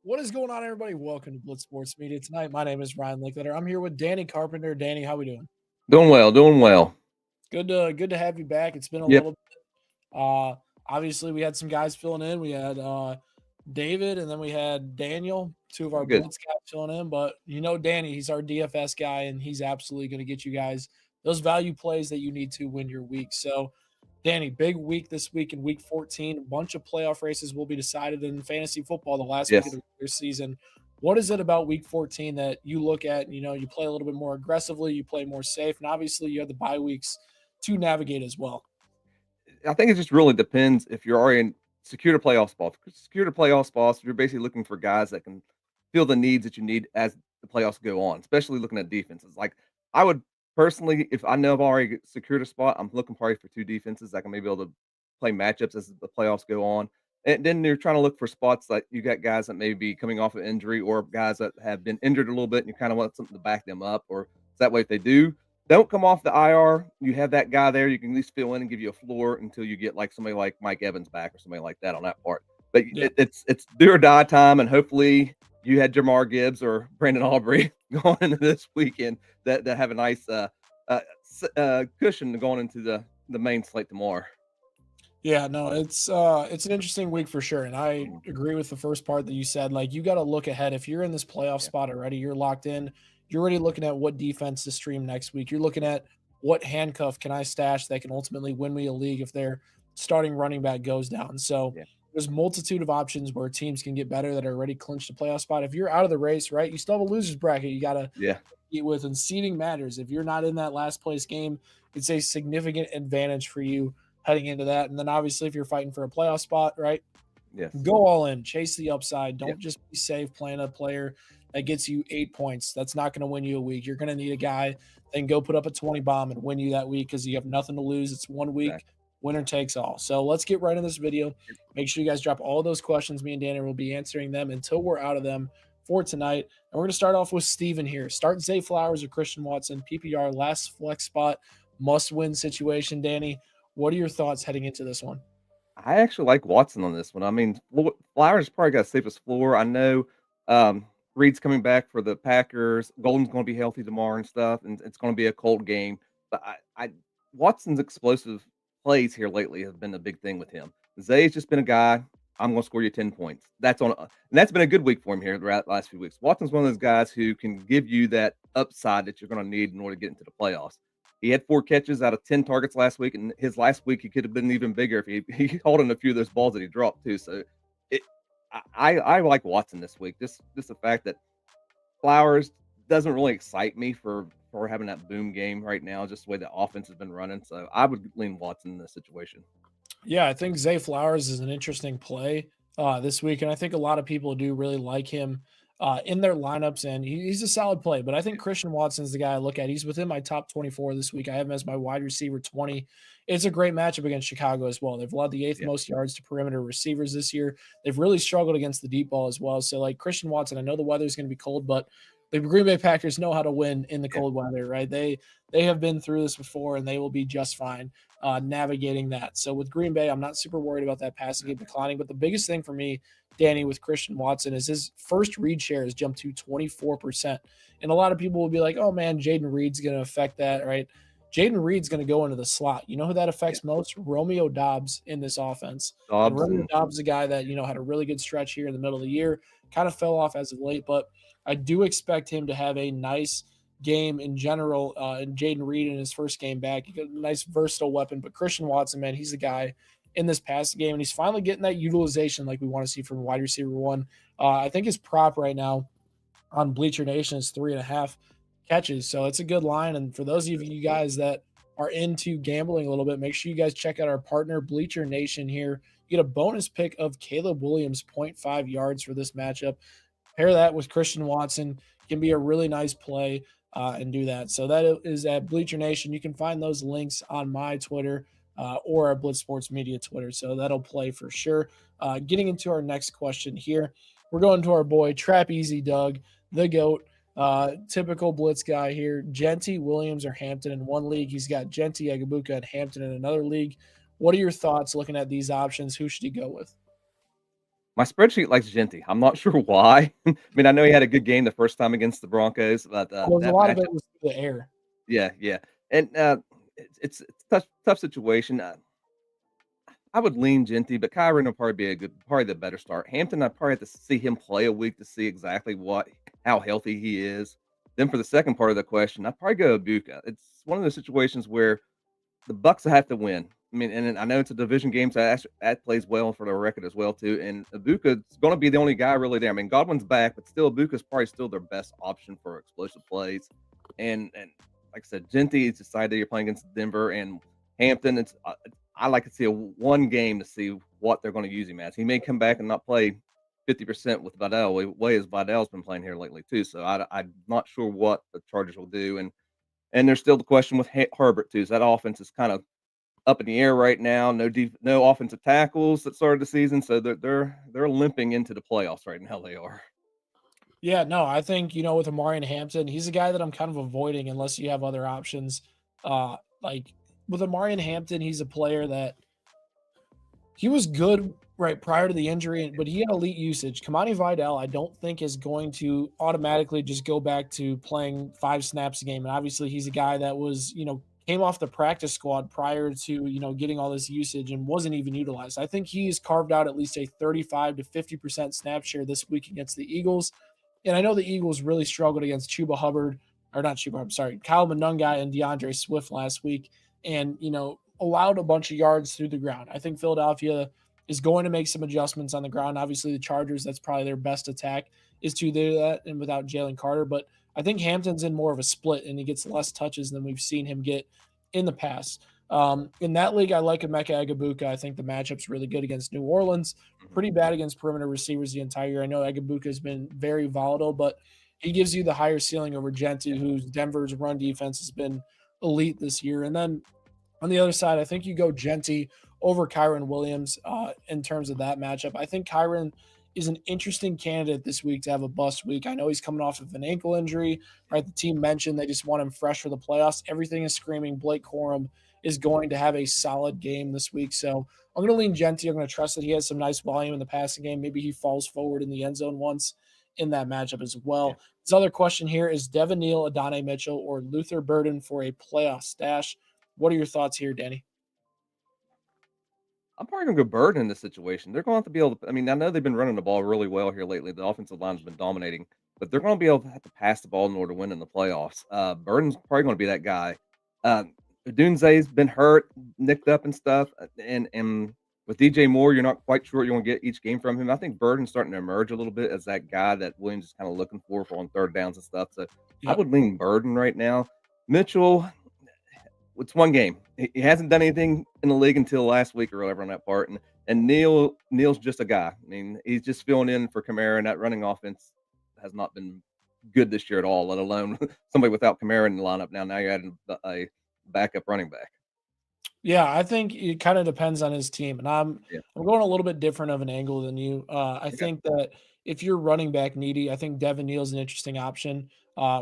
What is going on, everybody? Welcome to Blitz Sports Media tonight. My name is Ryan Linkletter. I'm here with Danny Carpenter. Danny, how we doing? Doing well, doing well. Good to have you back. It's been a Yep, little bit. Obviously we had some guys filling in. We had David, and then we had Daniel, two of our I'm good. Blitz guys filling in. But Danny, he's our DFS guy, and he's absolutely going to get you guys those value plays that you need to win your week. So, Danny, big week this week in week 14. A bunch of playoff races will be decided in fantasy football the last week of Yes. the regular season. What is it about week 14 that you look at? You play a little bit more aggressively, you play more safe, and obviously you have the bye weeks to navigate as well. I think it just really depends if you're already in secure to playoff spots. Secure to playoff spots, you're basically looking for guys that can fill the needs that you need as the playoffs go on, especially looking at defenses. Like I would personally, if I know I've already secured a spot, I'm looking probably for two defenses that can maybe able to play matchups as the playoffs go on. And then you're trying to look for spots like you got guys that may be coming off of injury or guys that have been injured a little bit and you kind of want something to back them up. Or so that way, if they don't come off the IR. You have that guy there. You can at least fill in and give you a floor until you get like somebody like Mike Evans back or somebody like that on that part. But Yeah. it's do or die time, and hopefully you had Jamar Gibbs or Brandon Aubrey going into this weekend that have a nice cushion going into the main slate tomorrow. Yeah, no, it's an interesting week for sure, and I Mhm. agree with the first part that you said. Like, you got to look ahead. If you're in this playoff Yeah, spot already, you're locked in. You're already looking at what defense to stream next week. You're looking at what handcuff can I stash that can ultimately win me a league if their starting running back goes down. So yeah, there's multitude of options where teams can get better that are already clinched a playoff spot. If you're out of the race, right, you still have a losers bracket. You got to yeah. compete with, and seeding matters. If you're not in that last place game, it's a significant advantage for you heading into that. And then obviously, if you're fighting for a playoff spot, right, Yes. go all in, chase the upside. Yeah. Don't just be safe playing a player that gets you 8 points. That's not going to win you a week. You're going to need a guy that can go put up a 20 bomb and win you that week because you have nothing to lose. It's one week, Exactly. winner takes all. So let's get right in this video. Make sure you guys drop all those questions. Me and Danny will be answering them until we're out of them for tonight. And we're going to start off with Steven here. Start Zay Flowers or Christian Watson, PPR, last flex spot, must win situation. Danny, what are your thoughts heading into this one? I actually like Watson on this one. I mean, Flowers probably got safest floor. I know Reed's coming back for the Packers. Golden's going to be healthy tomorrow and stuff, and it's going to be a cold game. But Watson's explosive plays here lately have been a big thing with him. Zay's just been a guy. I'm going to score you 10 points. And that's been a good week for him here the last few weeks. Watson's one of those guys who can give you that upside that you're going to need in order to get into the playoffs. He had 4 catches out of 10 targets last week, and his last week he could have been even bigger if he held in a few of those balls that he dropped too. So, it, I like Watson this week. Just the fact that Flowers doesn't really excite me for having that boom game right now. Just the way the offense has been running. So I would lean Watson in this situation. Yeah, I think Zay Flowers is an interesting play this week, and I think a lot of people do really like him in their lineups, and he's a solid play. But I think Christian Watson's the guy I look at. He's within my top 24 this week. I have him as my wide receiver 20. It's a great matchup against Chicago as well. They've allowed the eighth Yeah, most yards to perimeter receivers this year. They've really struggled against the deep ball as well. So, like Christian Watson, I know the weather's going to be cold, but the Green Bay Packers know how to win in the yeah, cold weather, right? They have been through this before, and they will be just fine navigating that. So with Green Bay, I'm not super worried about that passing game declining. But the biggest thing for me, Danny, with Christian Watson is his first read share has jumped to 24%. And a lot of people will be like, oh man, Jaden Reed's going to affect that, right? Jaden Reed's going to go into the slot. You know who that yeah. affects most? Romeo Dobbs in this offense. And Dobbs Romeo and Dobbs is a guy that, had a really good stretch here in the middle of the year, kind of fell off as of late, but I do expect him to have a nice game in general. And Jaden Reed in his first game back, he got a nice versatile weapon. But Christian Watson, man, he's the guy in this passing game, and he's finally getting that utilization like we want to see from wide receiver one. I think his prop right now on Bleacher Nation is 3.5 catches, so it's a good line. And for those of you guys that are into gambling a little bit, make sure you guys check out our partner Bleacher Nation here. You get a bonus pick of Caleb Williams 0.5 yards for this matchup. Pair that with Christian Watson, can be a really nice play and do that. So that is at Bleacher Nation. You can find those links on my Twitter or our Blitz Sports Media Twitter. So that'll play for sure. Getting into our next question here, we're going to our boy Trap Easy Doug, the GOAT. Typical Blitz guy here. Genty, Williams, or Hampton in one league. He's got Genty, Agabuka, and Hampton in another league. What are your thoughts looking at these options? Who should he go with? My spreadsheet likes Genty. I'm not sure why. I mean, I know he had a good game the first time against the Broncos, but, Well, there's a that lot of matchup. it was through the air. Yeah, yeah, and, it's tough situation. I would lean Genty, but Kyron will probably the better start. Hampton, I probably have to see him play a week to see exactly how healthy he is. Then for the second part of the question, I'd probably go Ibuka. It's one of those situations where the Bucks have to win. I mean, and I know it's a division game, so that plays well for their record as well too. And Ibuka's going to be the only guy really there. I mean, Godwin's back, but still, Ibuka's probably still their best option for explosive plays. And like I said, Genty is decided you're playing against Denver and Hampton. I like to see one game to see what they're going to use him as. He may come back and not play 50% with Vidal, way as Vidal's been playing here lately too. So I'm not sure what the Chargers will do. And there's still the question with Herbert too. So that offense is kind of up in the air right now. No offensive tackles that started the season, so they're limping into the playoffs right now. They are. Yeah, no, I think, with Amarian Hampton, he's a guy that I'm kind of avoiding unless you have other options. Like with Amarian Hampton, he's a player that he was good right prior to the injury, but he had elite usage. Kamani Vidal, I don't think is going to automatically just go back to playing 5 snaps a game. And obviously, he's a guy that was, came off the practice squad prior to, getting all this usage and wasn't even utilized. I think he's carved out at least a 35 to 50% snap share this week against the Eagles. And I know the Eagles really struggled against Chuba Hubbard, or not Chuba, I'm sorry, Kyle Monunga and DeAndre Swift last week, and allowed a bunch of yards through the ground. I think Philadelphia is going to make some adjustments on the ground. Obviously, the Chargers, that's probably their best attack, is to do that and without Jalen Carter. But I think Hampton's in more of a split and he gets less touches than we've seen him get in the past. In that league, I like Emeka Agabuka. I think the matchup's really good against New Orleans, Mhm. pretty bad against perimeter receivers the entire year. I know Agabuka has been very volatile, but he gives you the higher ceiling over Genti, whose Denver's run defense has been elite this year. And then on the other side, I think you go Genti over Kyron Williams in terms of that matchup. I think Kyron is an interesting candidate this week to have a bust week. I know he's coming off of an ankle injury, right? The team mentioned they just want him fresh for the playoffs. Everything is screaming Blake Corum is going to have a solid game this week. So I'm going to lean Genti. I'm going to trust that he has some nice volume in the passing game. Maybe he falls forward in the end zone once in that matchup as Yeah. well. This other question here is Devin Neal, Adonai Mitchell, or Luther Burden for a playoff stash? What are your thoughts here, Danny? I'm probably gonna go Bird in this situation. They're going to have to be able to. I mean, I know they've been running the ball really well here lately. The offensive line's been dominating, but they're going to be able to have to pass the ball in order to win in the playoffs. Burden's probably going to be that guy. Dunze's been hurt, nicked up and stuff, and with DJ Moore, you're not quite sure what you're going to get each game from him. I think Burden's starting to emerge a little bit as that guy that Williams is kind of looking for on third downs and stuff. So I Yep. would lean Burden right now. Mitchell, it's one game. He hasn't done anything in the league until last week or whatever on that part. And Neal's just a guy. I mean, he's just filling in for Kamara, and that running offense has not been good this year at all. Let alone somebody without Kamara in the lineup. Now you're adding a backup running back. Yeah, I think it kind of depends on his team, and I'm Yeah. I'm going a little bit different of an angle than you. I Okay. think that if you're running back needy, I think Devin Neal's an interesting option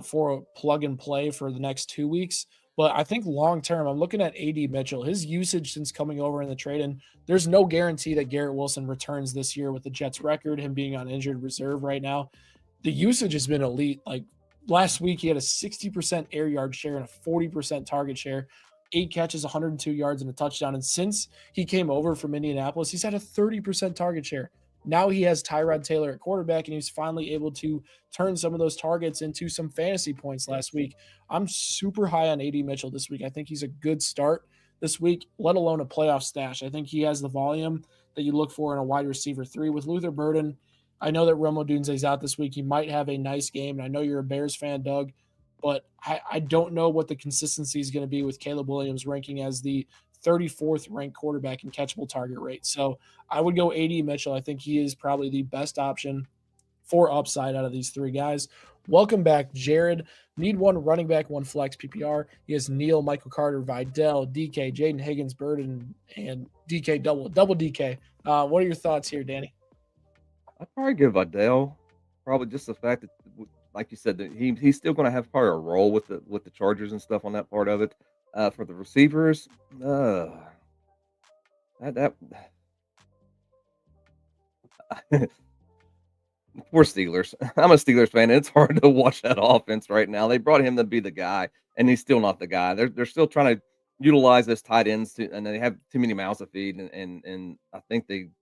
for a plug and play for the next 2 weeks. But I think long term, I'm looking at AD Mitchell. His usage since coming over in the trade, and there's no guarantee that Garrett Wilson returns this year with the Jets record, him being on injured reserve right now. The usage has been elite. Like last week, he had a 60% air yard share and a 40% target share. 8 catches, 102 yards, and a touchdown. And since he came over from Indianapolis, he's had a 30% target share. Now he has Tyrod Taylor at quarterback, and he's finally able to turn some of those targets into some fantasy points Yeah. last week. I'm super high on AD Mitchell this week. I think he's a good start this week, let alone a playoff stash. I think he has the volume that you look for in a wide receiver 3. With Luther Burden, I know that Romo Dunze's out this week. He might have a nice game, and I know you're a Bears fan, Doug, but I don't know what the consistency is going to be with Caleb Williams ranking as the 34th ranked quarterback in catchable target rate. So I would go AD Mitchell. I think he is probably the best option for upside out of these 3 guys. Welcome back, Jared. Need one running back, one flex PPR. He has Neal, Michael Carter, Vidal, DK, Jaden Higgins, Burden, and DK double DK. What are your thoughts here, Danny? I'd probably give Adele probably just the fact that, like you said, that he's still going to have probably a role with the Chargers and stuff on that part of it. For the receivers, uh, that Poor Steelers. I'm a Steelers fan, and it's hard to watch that offense right now. They brought him to be the guy, and he's still not the guy. They're still trying to utilize those tight ends and they have too many mouths to feed, and I think DK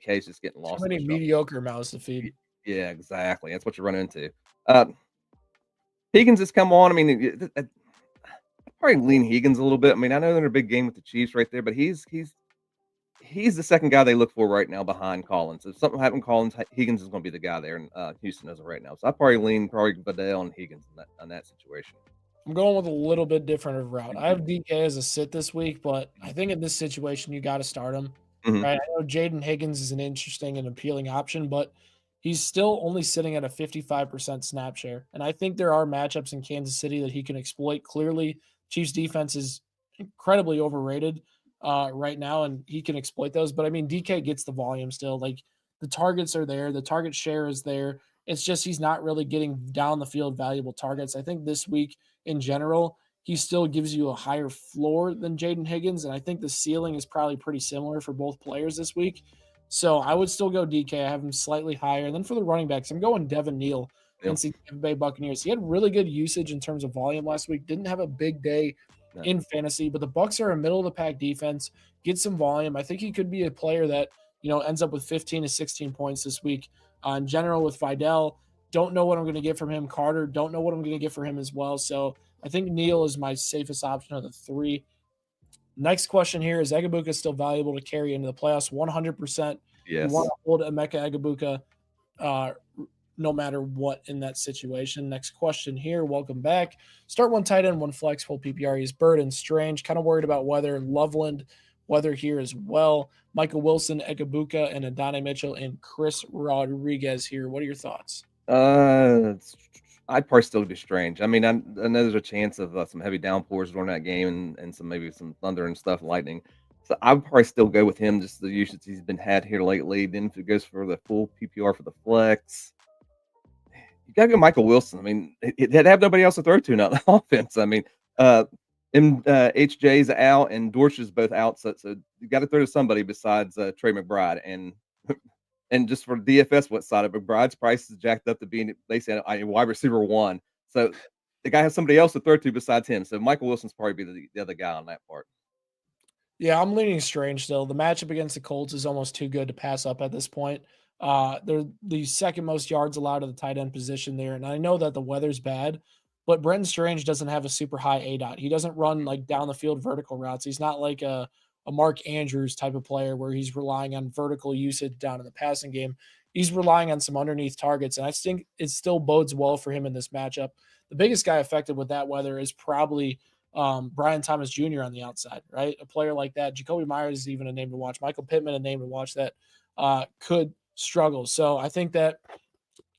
is just getting Too lost in many the shuffle. mediocre mouths to feed. Yeah, exactly. That's what you run into. Uh, Higgins has come on. I mean, I'd probably lean Higgins a little bit. I mean, I know they're in a big game with the Chiefs right there, but he's the second guy they look for right now behind Collins. If something happened, Collins Higgins is going to be the guy there in Houston as of right now. So I probably lean Vidal and Higgins in that situation. I'm going with a little bit different of route. I have DK as a sit this week, but I think in this situation you got to start him. Mhm. Right? I know Jaden Higgins is an interesting and appealing option, but he's still only sitting at a 55% snap share. And I think there are matchups in Kansas City that he can exploit. Clearly, Chiefs defense is incredibly overrated right now, and he can exploit those. But I mean, DK gets the volume still. Like the targets are there, the target share is there. It's just he's not really getting down the field valuable targets. I think this week in general, he still gives you a higher floor than Jaden Higgins. And I think the ceiling is probably pretty similar for both players this week. So I would still go DK. I have him slightly higher. And then for the running backs, I'm going Devin Neal Yep. against the Tampa Bay Buccaneers. He had really good usage in terms of volume last week. Didn't have a big day No. in fantasy, but the Bucks are a middle of the pack defense. Get some volume. I think he could be a player that ends up with 15 to 16 points this week. In general, with Vidal, don't know what I'm going to get from him. Carter, don't know what I'm going to get for him as well. So I think Neal is my safest option of the three. Next question here is Egabuka still valuable to carry into the playoffs? 100%. You Yes. want to hold Emeka Egabuka uh, no matter what in that situation. Next question here. Welcome back. Start one tight end, one flex, full PPR. Is Bird and Strange. Kind of worried about weather. Loveland, weather here as well. Michael Wilson, Egabuka, and Adonai Mitchell, and Chris Rodriguez here. What are your thoughts? I'd probably still do Strange. I mean, I know there's a chance of some heavy downpours during that game and maybe some thunder and stuff, lightning. So I would probably still go with him, just the usage he's been had here lately. Then if it goes for the full PPR for the flex, you gotta go Michael Wilson. I mean, they'd have nobody else to throw to, not the offense. I mean, uh, HJ's out and Dorsch is both out, so you got to throw to somebody besides Trey McBride. And just for DFS, what side of McBride's price is jacked up to being, they said, wide receiver one. So the guy has somebody else to throw to besides him. So Michael Wilson's probably be the other guy on that part. Yeah, I'm leaning Strange still. The matchup against the Colts is almost too good to pass up at this point. They're the second most yards allowed at the tight end position there. And I know that the weather's bad, but Brenton Strange doesn't have a super high A dot. He doesn't run like down the field vertical routes. He's not like a Mark Andrews type of player where he's relying on vertical usage down in the passing game. He's relying on some underneath targets. And I think it still bodes well for him in this matchup. The biggest guy affected with that weather is probably Brian Thomas Jr. on the outside, right? A player like that. Jacoby Myers is even a name to watch. Michael Pittman, a name to watch that could struggle. So I think that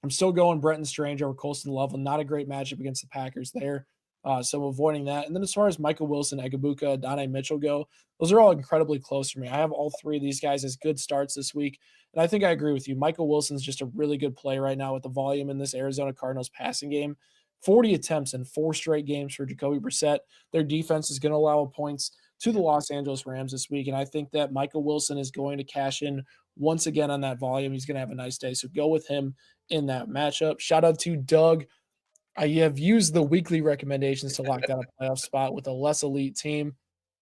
I'm still going Brenton Strange over Colston Loveland. Not a great matchup against the Packers there. So avoiding that. And then as far as Michael Wilson, Egabuka, Donnie Mitchell go, those are all incredibly close for me. I have all three of these guys as good starts this week. And I think I agree with you. Michael Wilson's just a really good play right now with the volume in this Arizona Cardinals passing game. 40 attempts in 4 straight games for Jacoby Brissett. Their defense is going to allow points to the Los Angeles Rams this week. And I think that Michael Wilson is going to cash in once again on that volume. He's going to have a nice day. So go with him in that matchup. Shout out to Doug. I have used the weekly recommendations to lock down a playoff spot with a less elite team.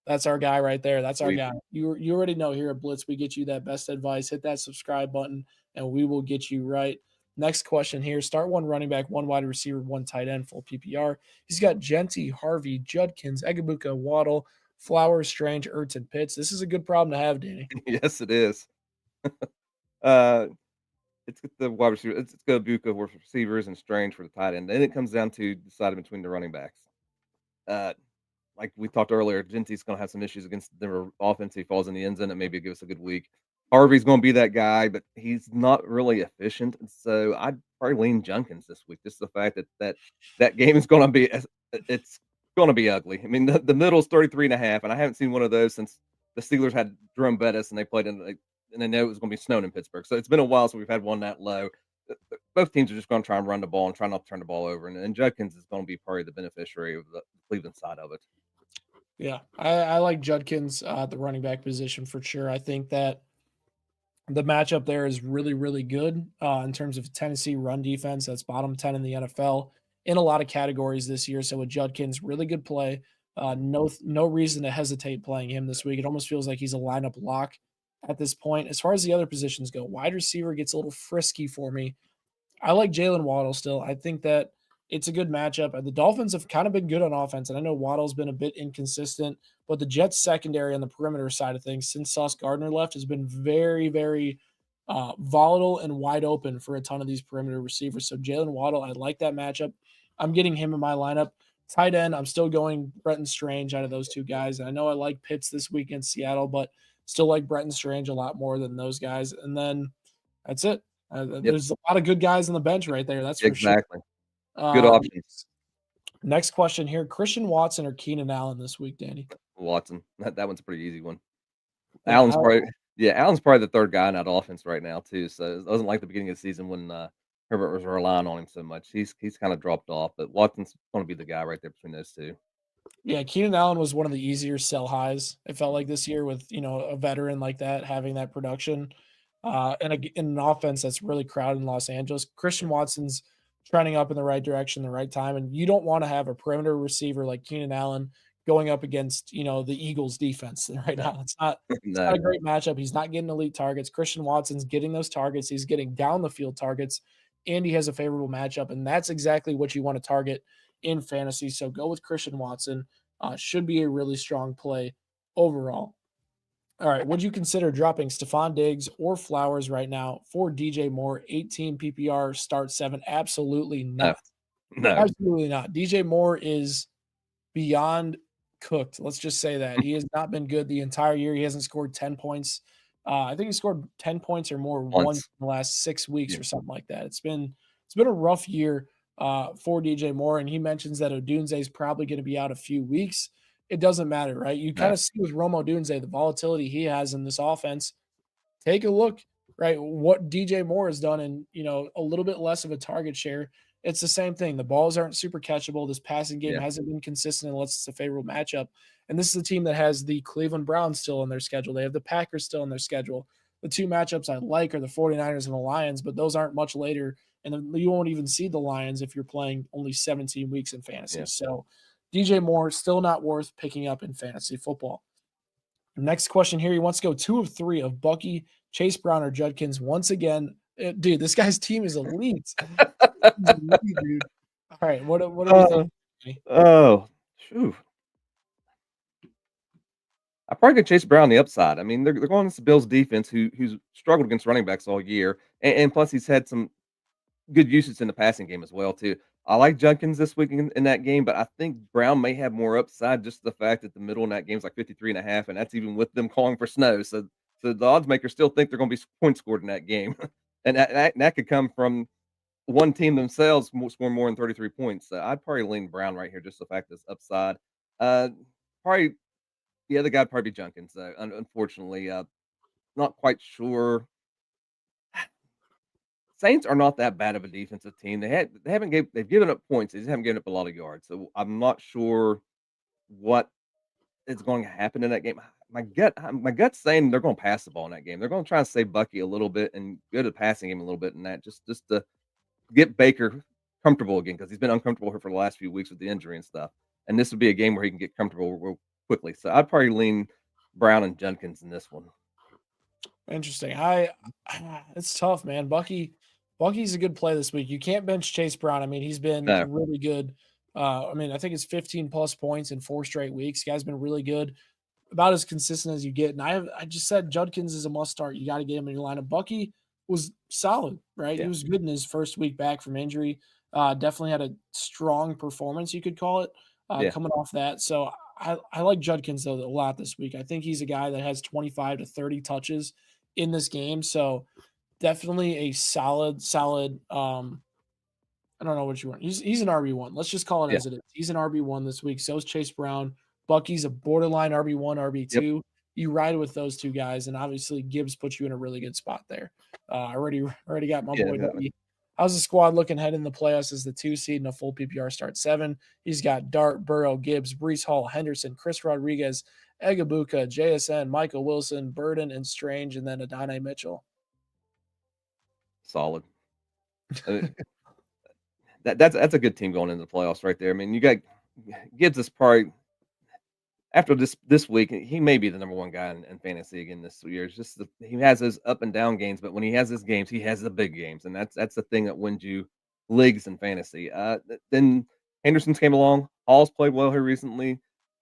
That's our guy right there. That's our Sweet. guy. You already know here at Blitz, we get you that best advice. Hit that subscribe button, and we will get you right. Next question here. Start one running back, one wide receiver, one tight end, full PPR. He's got Genty, Harvey, Judkins, Egabuka, Waddle, Flowers, Strange, Ertz, and Pitts. This is a good problem to have, Danny. Yes, it is. uh, it's the wide receiver. It's go Buka with receivers and Strange for the tight end. Then it comes down to deciding between the running backs. Uh, like we talked earlier, Genty's going to have some issues against the offense. He falls in the end zone and maybe give us a good week. Harvey's going to be that guy, but he's not really efficient. So I'd probably lean Junkins this week. Just the fact that game is going to be it's going to be ugly. I mean, the middle's 33.5, and I haven't seen one of those since the Steelers had Jerome Bettis and they played and they know it was going to be snowing in Pittsburgh. So it's been a while since we've had one that low. Both teams are just going to try and run the ball and try not to turn the ball over. And Judkins is going to be probably the beneficiary of the Cleveland side of it. Yeah, I like Judkins at the running back position for sure. I think that The matchup there is really, really good in terms of Tennessee run defense. That's bottom 10 in the NFL in a lot of categories this year. So with Judkins, really good play. No reason to hesitate playing him this week. It almost feels like he's a lineup lock at this point. As far as the other positions go, wide receiver gets a little frisky for me. I like Jalen Waddle still. I think that it's a good matchup. The Dolphins have kind of been good on offense, and I know Waddle's been a bit inconsistent, but the Jets secondary on the perimeter side of things since Sauce Gardner left has been very, very volatile and wide open for a ton of these perimeter receivers. So Jalen Waddle, I like that matchup. I'm getting him in my lineup. Tight end, I'm still going Bretton Strange out of those two guys. And I know I like Pitts this week in Seattle, but still like Bretton Strange a lot more than those guys. And then that's it. Yep, There's a lot of good guys on the bench right there. That's for sure. exactly. Good Um, options. Next question here: Christian Watson or Keenan Allen this week, Danny? Watson. That one's a pretty easy one. Yeah, Allen's probably the third guy in that offense right now too. So it wasn't like the beginning of the season when Herbert was relying on him so much. He's kind of dropped off, but Watson's going to be the guy right there between those two. yeah. Keenan Allen was one of the easier sell highs. It felt like this year with a veteran like that having that production, in an offense that's really crowded in Los Angeles. Christian Watson's trending up in the right direction, the right time, and you don't want to have a perimeter receiver like Keenan Allen going up against the Eagles defense right now. It's not No, a great matchup. He's not getting elite targets. Christian Watson's getting those targets. He's getting down the field targets, and he has a favorable matchup, and that's exactly what you want to target in fantasy. So go with Christian Watson. Should be a really strong play overall. All right. Would you consider dropping Stephon Diggs or Flowers right now for DJ Moore? 18 PPR, start 7. Absolutely no, not. no. Absolutely not. DJ Moore is beyond cooked. Let's just say that. He has not been good the entire year. He hasn't scored 10 points. I think he scored 10 points or more once Once. in the last 6 weeks Yeah, or something like that. It's been a rough year for DJ Moore, and he mentions that Odunze is probably going to be out a few weeks. It doesn't matter, right? You kind no. of see with Rome Odunze the volatility he has in this offense. Take a look, right, what DJ Moore has done and, a little bit less of a target share. It's the same thing. The balls aren't super catchable. This passing game Yeah, hasn't been consistent unless it's a favorable matchup. And this is a team that has the Cleveland Browns still on their schedule. They have the Packers still on their schedule. The two matchups I like are the 49ers and the Lions, but those aren't much later. And then you won't even see the Lions if you're playing only 17 weeks in fantasy. yeah. So DJ Moore, still not worth picking up in fantasy football. Next question here. He wants to go 2 of 3 of Bucky, Chase Brown, or Judkins. Once again, dude, this guy's team is elite. He's elite, dude. All right, what do we Uh, think? Danny? oh, phew. I probably could Chase Brown on the upside. I mean, they're going against the Bills defense, who's struggled against running backs all year, and plus he's had some good usage in the passing game as well too. I like Junkins this week in that game, but I think Brown may have more upside just the fact that the middle in that game is like 53.5, and that's even with them calling for snow. So the odds makers still think they're going to be points scored in that game, and that could come from one team themselves scoring more than 33 points. So I'd probably lean Brown right here, just the fact that's upside. Uh, Probably the other guy'd probably be Junkins. Unfortunately, not quite sure. Saints are not that bad of a defensive team. They've given up points. They just haven't given up a lot of yards. So I'm not sure what is going to happen in that game. My gut's saying they're going to pass the ball in that game. They're going to try and save Bucky a little bit and go to the passing game a little bit in that just to get Baker comfortable again because he's been uncomfortable here for the last few weeks with the injury and stuff. And this would be a game where he can get comfortable real quickly. So I'd probably lean Brown and Jenkins in this one. Interesting. It's tough, man. Bucky's a good play this week. You can't bench Chase Brown. I mean, he's been No, really good. I mean, I think it's 15 plus points in 4 straight weeks. Guy's been really good, about as consistent as you get. And I just said Judkins is a must start. You got to get him in your lineup. Bucky was solid, right? He yeah, was good in his first week back from injury. Definitely had a strong performance, you could call it, yeah, coming off that. So I like Judkins though a lot this week. I think he's a guy that has 25 to 30 touches in this game. So definitely a solid. I don't know what you want. He's an RB1. Let's just call it yeah, as it is. He's an RB1 this week. So is Chase Brown. Bucky's a borderline RB1, yep, RB2. You ride with those two guys, and obviously Gibbs puts you in a really good spot there. I already got my yeah, boy exactly. Dougie. How's the squad looking heading in the playoffs as the 2 seed in a full PPR start 7? He's got Dart, Burrow, Gibbs, Brees Hall, Henderson, Chris Rodriguez, Egabuka, JSN, Michael Wilson, Burden, and Strange, and then Adonai Mitchell. solid. Uh, that's a good team going into the playoffs right there. I mean, you got Gibbs is probably after this week, he may be the number one guy in fantasy again this year. It's just he has his up and down games, but when he has his games, he has the big games, and that's the thing that wins you leagues in fantasy. Then Henderson's came along. Hall's played well here recently.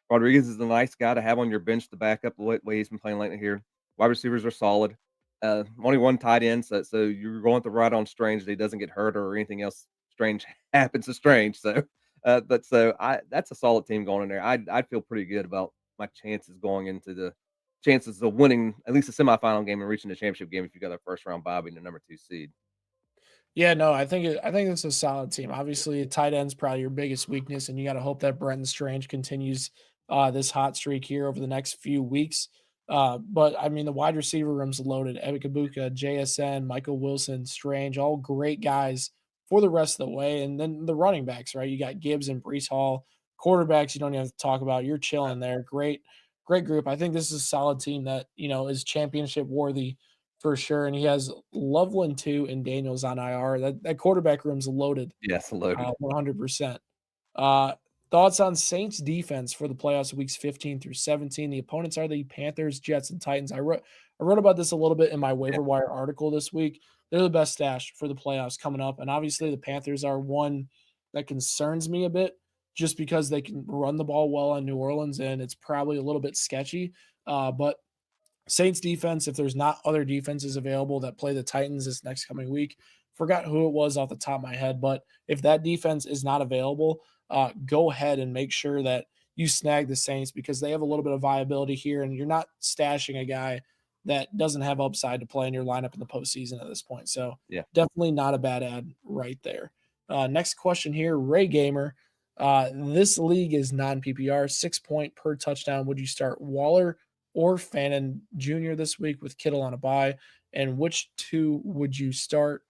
Rodriguez is a nice guy to have on your bench to back up the way he's been playing lately here. Wide receivers are solid. Only one tight end, so you're going to ride on Strange that he doesn't get hurt or anything else strange happens to Strange. So that's a solid team going in there. I'd feel pretty good about my chances going into the chances of winning at least a semifinal game and reaching the championship game if you got a first round bye being the number 2 seed. Yeah, no, I think it's a solid team. Obviously, tight end's probably your biggest weakness, and you got to hope that Brenton Strange continues this hot streak here over the next few weeks. But I mean, the wide receiver room's loaded. Ebikabuka, JSN, Michael Wilson, Strange, all great guys for the rest of the way. And then the running backs, right? You got Gibbs and Brees Hall. Quarterbacks, you don't even have to talk about. You're chilling there. Great group. I think this is a solid team that is championship worthy for sure, and he has Loveland too and Daniels on IR. That quarterback room's loaded, Yes, loaded. 100%. Uh, Thoughts on Saints defense for the playoffs weeks 15 through 17. The opponents are the Panthers, Jets, and Titans. I wrote about this a little bit in my Yeah, waiver wire article this week. They're the best stash for the playoffs coming up, and obviously the Panthers are one that concerns me a bit just because they can run the ball well on New Orleans, and it's probably a little bit sketchy. But Saints defense, if there's not other defenses available that play the Titans this next coming week, forgot who it was off the top of my head, but if that defense is not available, go ahead and make sure that you snag the Saints because they have a little bit of viability here, and you're not stashing a guy that doesn't have upside to play in your lineup in the postseason at this point. So yeah. definitely not a bad ad right there. Next question here, Ray Gamer. This league is non PPR, 6 point per touchdown. Would you start Waller or Fannin Jr. this week with Kittle on a bye? And which two would you start?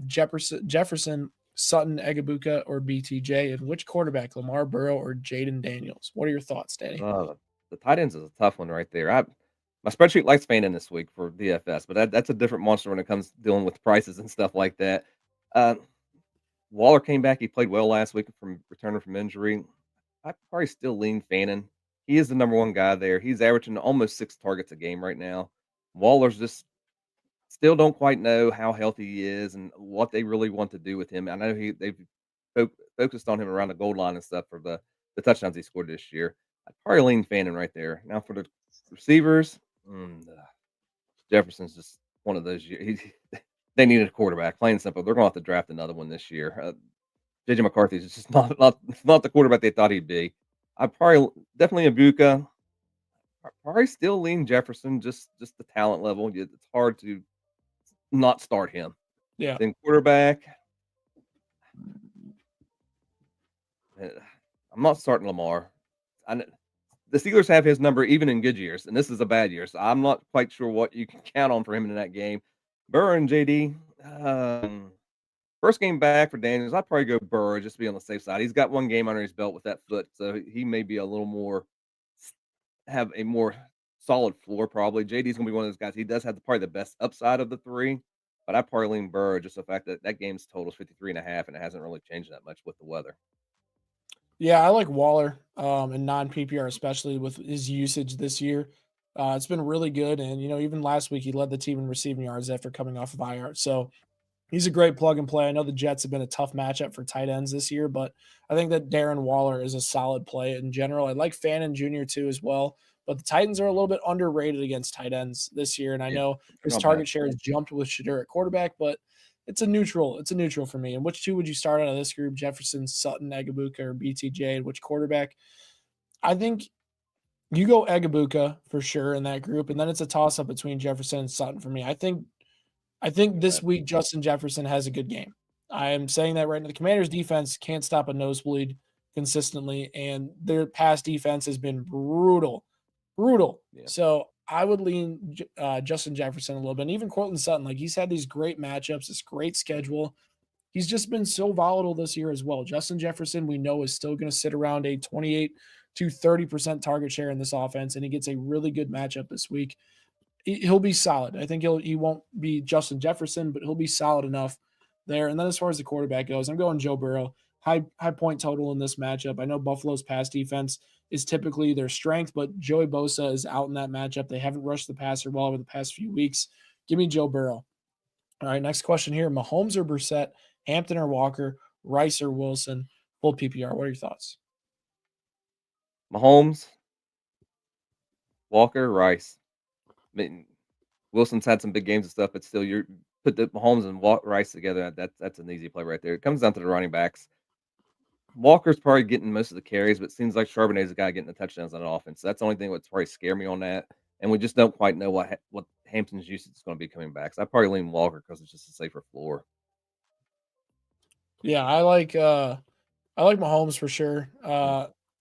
Jefferson, Sutton, Egabuka, or BTJ? And which quarterback, Lamar Burrow or Jaden Daniels? What are your thoughts, Danny? The tight ends is a tough one right there. My spreadsheet likes Fanning this week for DFS, but that's a different monster when it comes to dealing with prices and stuff like that. Uh, Waller came back. He played well last week from returning from injury. I probably still lean Fannin. He is the number one guy there. He's averaging almost 6 targets a game right now. Waller's just still don't quite know how healthy he is and what they really want to do with him. I know they've focused on him around the goal line and stuff for the touchdowns he scored this year. I'd probably lean Fannin right there. Now for the receivers, Jefferson's just one of those. They needed a quarterback, plain and simple. They're going to have to draft another one this year. JJ McCarthy's just not the quarterback they thought he'd be. I probably definitely Ibuka. I probably still lean Jefferson, just the talent level. It's hard to not start him. Yeah. Then quarterback, eh, I'm not starting Lamar. The Steelers have his number even in good years, and this is a bad year, so I'm not quite sure what you can count on for him in that game. Burrow and JD, first game back for Daniels, I'd probably go Burrow just to be on the safe side. He's got one game under his belt with that foot, so he may be a little more have a more solid floor probably. JD's gonna be one of those guys. He does have probably the best upside of the three, but I probably lean Burrow just the fact that that game's totals 53.5 and it hasn't really changed that much with the weather. Yeah, I like Waller in non PPR, especially with his usage this year. It's been really good. And, even last week, he led the team in receiving yards after coming off of IR. So he's a great plug and play. I know the Jets have been a tough matchup for tight ends this year, but I think that Darren Waller is a solid play in general. I like Fannin Jr. too as well, but the Titans are a little bit underrated against tight ends this year. And I Yeah, know they're his not bad. target share has jumped with Shadur at quarterback, but it's a neutral. It's a neutral for me. And which two would you start out of this group? Jefferson, Sutton, Egabuka, or BTJ? And which quarterback? I think you go Egabuka for sure in that group, and then it's a toss up between Jefferson and Sutton for me. I think Okay. this week Justin Jefferson has a good game. I am saying that right now. The Commanders' defense can't stop a nosebleed consistently, and their pass defense has been brutal, brutal. Yeah. So I would lean Justin Jefferson a little bit, and even Cortland Sutton. Like he's had these great matchups, this great schedule. He's just been so volatile this year as well. Justin Jefferson, we know, is still going to sit around a 28 to 30% target share in this offense, and he gets a really good matchup this week he'll be solid. I think he won't be Justin Jefferson, but he'll be solid enough there. And then as far as the quarterback goes, I'm going Joe Burrow. High point total in this matchup. I know Buffalo's pass defense is typically their strength, but Joey Bosa is out in that matchup. They haven't rushed the passer well over the past few weeks. Give me Joe Burrow. All right, next question here: Mahomes or Brissett, Hampton or Walker, Rice or Wilson? Full PPR. What are your thoughts? Mahomes, Walker, Rice. I mean, Wilson's had some big games and stuff, but still, you're put the Mahomes and Rice together. That's an easy play right there. It comes down to the running backs. Walker's probably getting most of the carries, but it seems like Charbonnet's the guy getting the touchdowns on offense. So that's the only thing that's probably scare me on that. And we just don't quite know what Hampton's usage is going to be coming back. So I probably lean Walker because it's just a safer floor. Yeah, I like Mahomes for sure.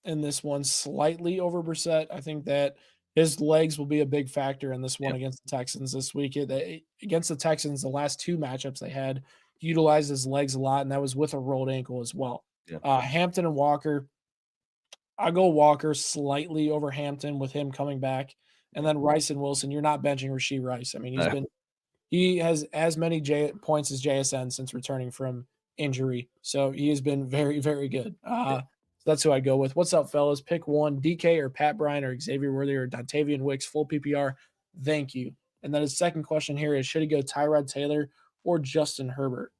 In this one, slightly over Brissett. I think that his legs will be a big factor in this one Yep. against the Texans this week. Against the Texans, the last two matchups they had, he utilized his legs a lot, and that was with a rolled ankle as well. Yeah. Hampton and Walker, I go Walker slightly over Hampton with him coming back, and Yeah. then Rice and Wilson. You're not benching Rasheed Rice. I mean, No. he has as many points as JSN since returning from injury. So he has been very, very good. Yeah. So that's who I go with. What's up, fellas? Pick one: DK or Pat Bryant or Xavier Worthy or Dontavian Wicks. Full PPR. Thank you. And then his second question here is: should he go Tyrod Taylor or Justin Herbert?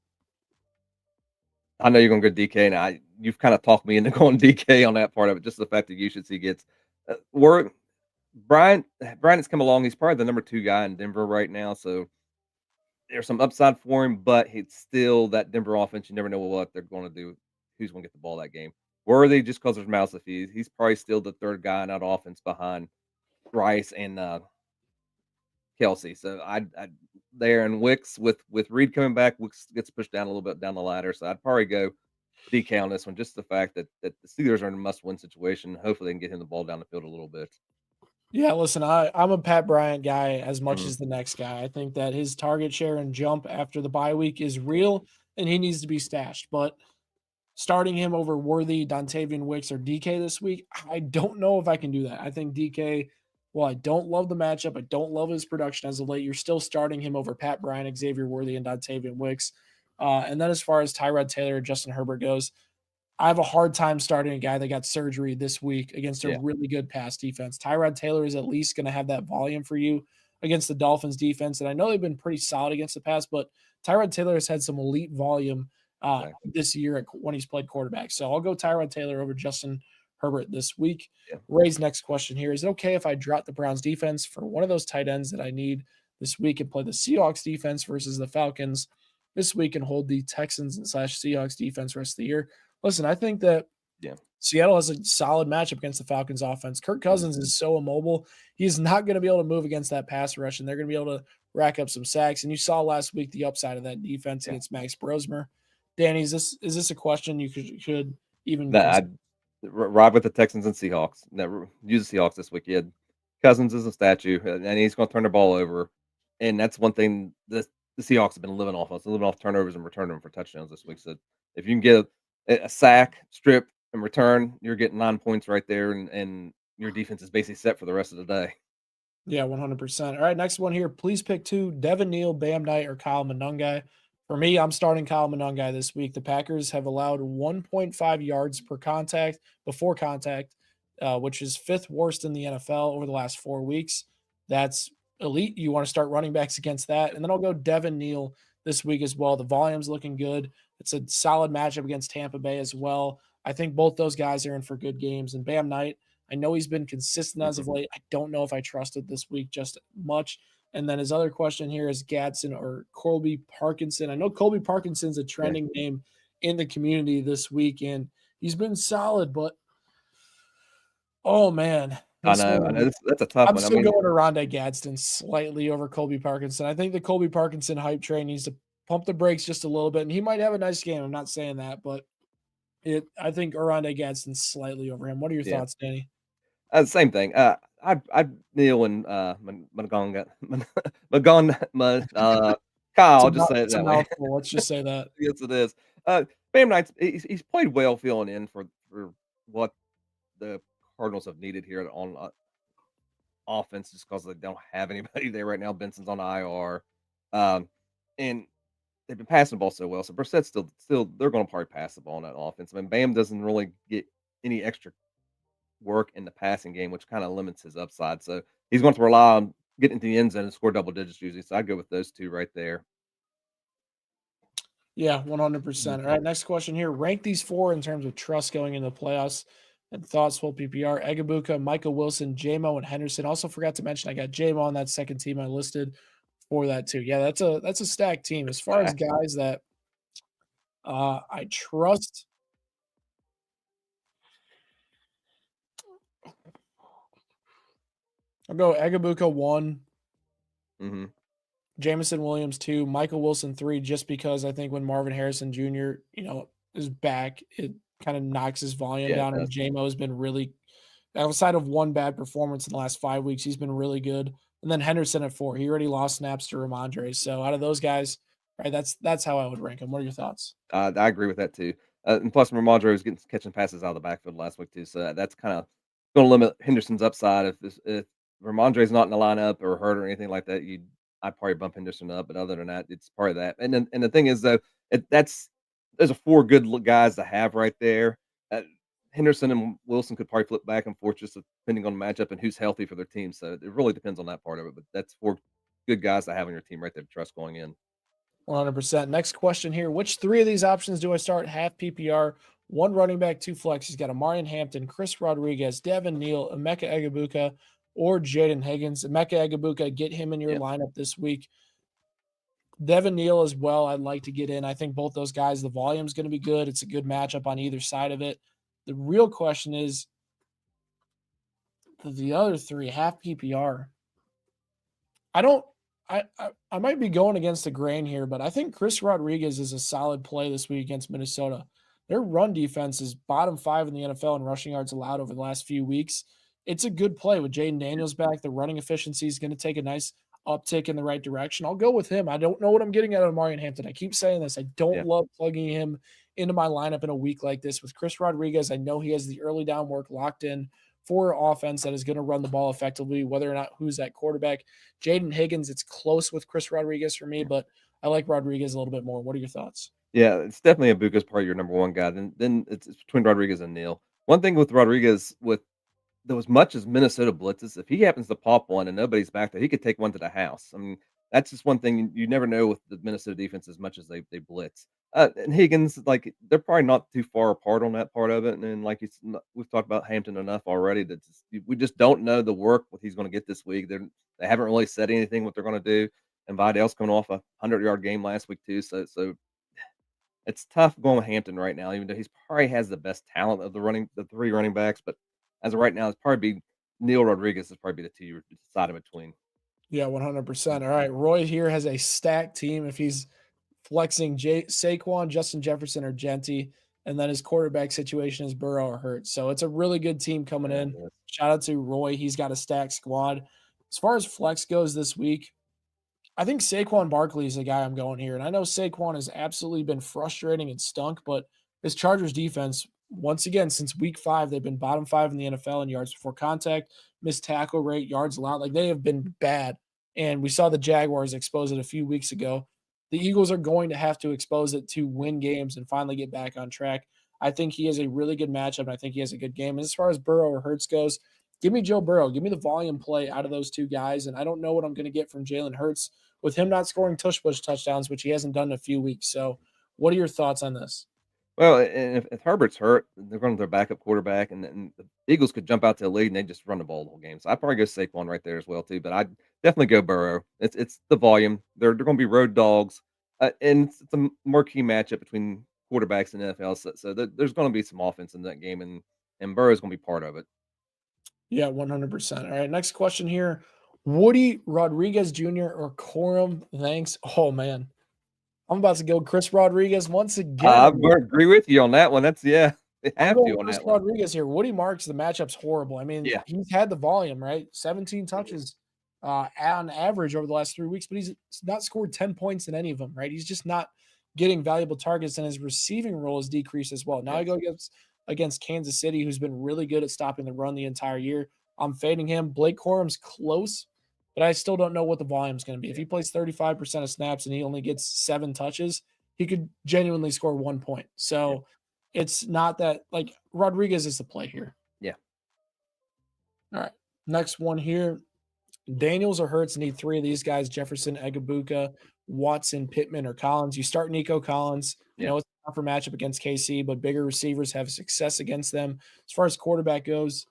I know you're going to go DK, and you've kind of talked me into going DK on that part of it. Just the fact that usage he gets. We're Brian has come along. He's probably the number 2 guy in Denver right now. So there's some upside for him, but it's still that Denver offense. You never know what they're going to do, who's going to get the ball that game. Worthy, just because there's mouths to feed, he's probably still the 3rd guy in that offense behind Rice and Kelsey. So I there and Wicks with Reed coming back, Wicks gets pushed down a little bit down the ladder. So I'd probably go DK on this one. Just the fact that the Steelers are in a must-win situation. Hopefully, they can get him the ball down the field a little bit. Yeah, listen, I'm a Pat Bryant guy as much Mhm. as the next guy. I think that his target share and jump after the bye week is real, and he needs to be stashed. But starting him over Worthy, Dontavian Wicks, or DK this week, I don't know if I can do that. I think DK, well, I don't love the matchup. I don't love his production as of late. You're still starting him over Pat Bryant, Xavier Worthy, and Dontavian Wicks. And then as far as Tyrod Taylor or Justin Herbert goes, I have a hard time starting a guy that got surgery this week against a Yeah. really good pass defense. Tyrod Taylor is at least going to have that volume for you against the Dolphins defense. And I know they've been pretty solid against the pass, but Tyrod Taylor has had some elite volume Exactly. this year when he's played quarterback. So I'll go Tyrod Taylor over Justin Herbert this week. Yeah. Ray's next question here: is it okay if I drop the Browns defense for one of those tight ends that I need this week and play the Seahawks defense versus the Falcons this week and hold the Texans / Seahawks defense rest of the year? Listen, I think that Yeah. Seattle has a solid matchup against the Falcons offense. Kirk Cousins is so immobile. He's not going to be able to move against that pass rush, and they're going to be able to rack up some sacks. And you saw last week the upside of that defense Yeah. against Max Brosmer. Danny, is this a question you could even That consider? I'd ride with the Texans and Seahawks. Never use the Seahawks this week. Yeah, Cousins is a statue, and he's going to turn the ball over. And that's one thing the Seahawks have been living off of. So living off turnovers and returning them for touchdowns this week. So if you can get a sack, strip, and return, you're getting 9 points right there, and your defense is basically set for the rest of the day. Yeah, 100%. All right, next one here. Please pick two: Devin Neal, Bam Knight, or Kyle Monungai. For me, I'm starting Kyle Monungai this week. The Packers have allowed 1.5 yards per contact before contact, which is fifth worst in the NFL over the last 4 weeks. That's elite. You want to start running backs against that. And then I'll go Devin Neal this week as well. The volume's looking good. It's a solid matchup against Tampa Bay as well. I think both those guys are in for good games. And Bam Knight, I know he's been consistent as of Mhm. late. I don't know if I trust it this week just much. And then his other question here is Gadsden or Colby Parkinson. I know Colby Parkinson's a Yeah, trending name in the community this week, and he's been solid, but oh man, I this know. I one know. That's a tough I'm one. I still mean, going to Rondé Gadsden slightly over Colby Parkinson. I think the Colby Parkinson hype train needs to pump the brakes just a little bit, and he might have a nice game. I'm not saying that, but I think Rondé Gadsden's slightly over him. What are your yeah. thoughts, Danny? Same thing. I'd kneel and Magonga, Magon, Kyle. I'll just say it It's a that way. mouthful. Let's just say that. Yes, it is. Bam Knight's he's played well filling in for what the Cardinals have needed here on offense just because they don't have anybody there right now. Benson's on IR, um, and they've been passing the ball so well. So Brissett's still they're going to probably pass the ball in that offense. I mean, Bam doesn't really get any extra work in the passing game, which kind of limits his upside. So he's going to rely on getting into the end zone and score double digits usually. So I'd go with those two right there. Yeah, 100%. All right, next question here. Rank these four in terms of trust going into the playoffs and thoughts full PPR. Egabuka, Michael Wilson, JMO, and Henderson. Also forgot to mention I got JMO on that second team I listed for that too. Yeah, that's a stacked team. As far as Stack. guys that I trust, I'll go Egabuka 1, Mm-hmm. Jameson Williams 2, Michael Wilson 3, just because I think when Marvin Harrison Jr., is back, it kind of knocks his volume Yeah, it down. And does. JMO has been really, outside of one bad performance in the last 5 weeks, he's been really good. And then Henderson at 4. He already lost snaps to Ramondre. So out of those guys, right, that's how I would rank him. What are your thoughts? I agree with that too. And plus, Ramondre was getting catching passes out of the backfield last week too, so that's kind of going to limit Henderson's upside. If Ramondre's not in the lineup or hurt or anything like that, I'd probably bump Henderson up. But other than that, it's part of that. And the thing is though, that's there's a four good guys to have right there. Uh, Henderson and Wilson could probably flip back and forth just depending on the matchup and who's healthy for their team. So it really depends on that part of it. But that's four good guys to have on your team right there to trust going in. 100%. Next question here. Which three of these options do I start half PPR? One running back, two flex. He's got Amarian Hampton, Chris Rodriguez, Devin Neal, Emeka Egabuka, or Jaden Higgins. Emeka Egabuka, get him in your Yeah. lineup this week. Devin Neal as well, I'd like to get in. I think both those guys, the volume's going to be good. It's a good matchup on either side of it. The real question is the other three, half PPR. I don't. I might be going against the grain here, but I think Chris Rodriguez is a solid play this week against Minnesota. Their run defense is bottom 5 in the NFL in rushing yards allowed over the last few weeks. It's a good play with Jaden Daniels back. The running efficiency is going to take a nice uptick in the right direction. I'll go with him. I don't know what I'm getting out of Marion Hampton. I keep saying this. I Yeah. don't love plugging him into my lineup in a week like this. With Chris Rodriguez, I know he has the early down work locked in for an offense that is going to run the ball effectively, whether or not who's at quarterback. Jaden Higgins, it's close with Chris Rodriguez for me, but I like Rodriguez a little bit more. What are your thoughts? Yeah, it's definitely Ibuka's probably your number one guy. Then it's between Rodriguez and Neal. One thing with Rodriguez, with though as much as Minnesota blitzes, if he happens to pop one and nobody's back there, he could take one to the house. I mean, that's just one thing you never know with the Minnesota defense as much as they blitz. And Higgins, like they're probably not too far apart on that part of it. And then, like we've talked about Hampton enough already that we just don't know the work what he's going to get this week. They haven't really said anything what they're going to do. And Vidal's coming off a 100-yard game last week too, so it's tough going with Hampton right now, even though he's probably has the best talent of the three running backs. But as of right now, it's probably be Neil Rodriguez is probably the two you decide in between. Yeah, 100%. All right. Roy here has a stacked team. If he's flexing Saquon, Justin Jefferson, or Genty, and then his quarterback situation is Burrow or Hurts. So it's a really good team coming Yeah, in. Shout out to Roy. He's got a stacked squad. As far as flex goes this week, I think Saquon Barkley is the guy I'm going here. And I know Saquon has absolutely been frustrating and stunk, but this Chargers defense, once again, since week 5, they've been bottom 5 in the NFL in yards before contact, missed tackle rate, yards allowed. Like they have been bad. And we saw the Jaguars expose it a few weeks ago. The Eagles are going to have to expose it to win games and finally get back on track. I think he has a really good matchup, and I think he has a good game. And as far as Burrow or Hurts goes, give me Joe Burrow. Give me the volume play out of those two guys. And I don't know what I'm going to get from Jalen Hurts with him not scoring tush push touchdowns, which he hasn't done in a few weeks. So, what are your thoughts on this? Well, and if Herbert's hurt, they're going to their backup quarterback, and the Eagles could jump out to a lead and they just run the ball the whole game. So I'd probably go Saquon right there as well too. But I'd definitely go Burrow. It's the volume. They're going to be road dogs, and it's a marquee matchup between quarterbacks in the NFL. So there's going to be some offense in that game, and Burrow's going to be part of it. Yeah, 100%. All right, next question here. Woody Rodriguez Jr. or Corum? Thanks. Oh, man. I'm about to go Chris Rodriguez once again. I agree with you on that one. They I'm have to going on Chris that one. Rodriguez here. Woody Marks, the matchup's horrible. I mean, Yeah. he's had the volume, right? 17 touches on average over the last 3 weeks, but he's not scored 10 points in any of them, right? He's just not getting valuable targets, and his receiving role has decreased as well. Now I Yes. go against Kansas City, who's been really good at stopping the run the entire year. I'm fading him. Blake Corum's close, but I still don't know what the volume is going to be. If he plays 35% of snaps and he only gets 7 touches, he could genuinely score 1 point. Yeah. So it's not that like Rodriguez is the play here. Yeah. All right. Next one here. Daniels or Hurts need 3 of these guys: Jefferson, Egabuka, Watson, Pittman, or Collins. You start Nico Collins. I Yeah. know it's a tougher matchup against KC, but bigger receivers have success against them. As far as quarterback goes,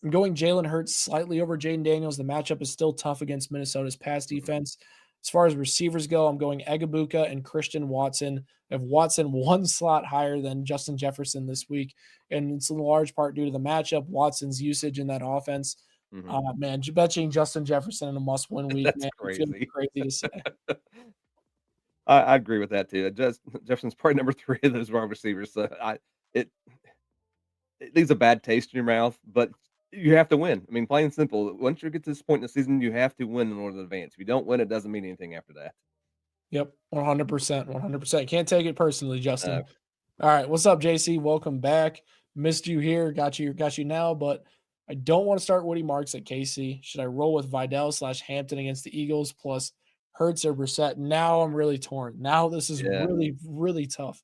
I'm going Jalen Hurts slightly over Jaden Daniels. The matchup is still tough against Minnesota's pass defense. As far as receivers go, I'm going Egabuka and Christian Watson. I have Watson 1 slot higher than Justin Jefferson this week, and it's in large part due to the matchup, Watson's usage in that offense. Man, betting Justin Jefferson in a must-win week, That's man, it feels crazy. crazy to say. I agree with that too. Jefferson's probably number 3 of those wide receivers. So it it leaves a bad taste in your mouth, but you have to win. I mean, plain and simple. Once you get to this point in the season, you have to win in order to advance. If you don't win, it doesn't mean anything after that. Yep, 100%, 100%. Can't take it personally, Justin. Uh, All right, what's up, JC? Welcome back. Missed you here. Got you now, but I don't want to start Woody Marks at KC. Should I roll with Vidal / Hampton against the Eagles plus Hurts or Brissett? Now I'm really torn. Now this is yeah. really, really tough.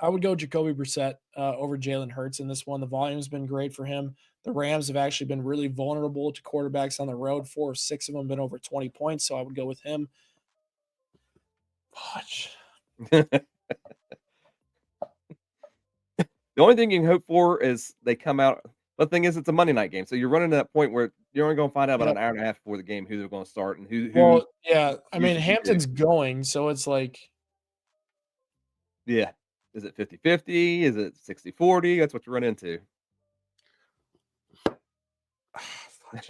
I would go Jacoby Brissett over Jalen Hurts in this one. The volume's been great for him. The Rams have actually been really vulnerable to quarterbacks on the road. 4 or 6 of them been over 20 points, so I would go with him. Fudge. The only thing you can hope for is they come out. The thing is, it's a Monday night game, so you're running to that point where you're only going to find out about Yep. an hour and a half before the game who they're going to start and who Well, yeah. I mean, usage you do. Hampton's going, so it's like, Yeah. Is it 50-50? Is it 60-40? That's what you run into.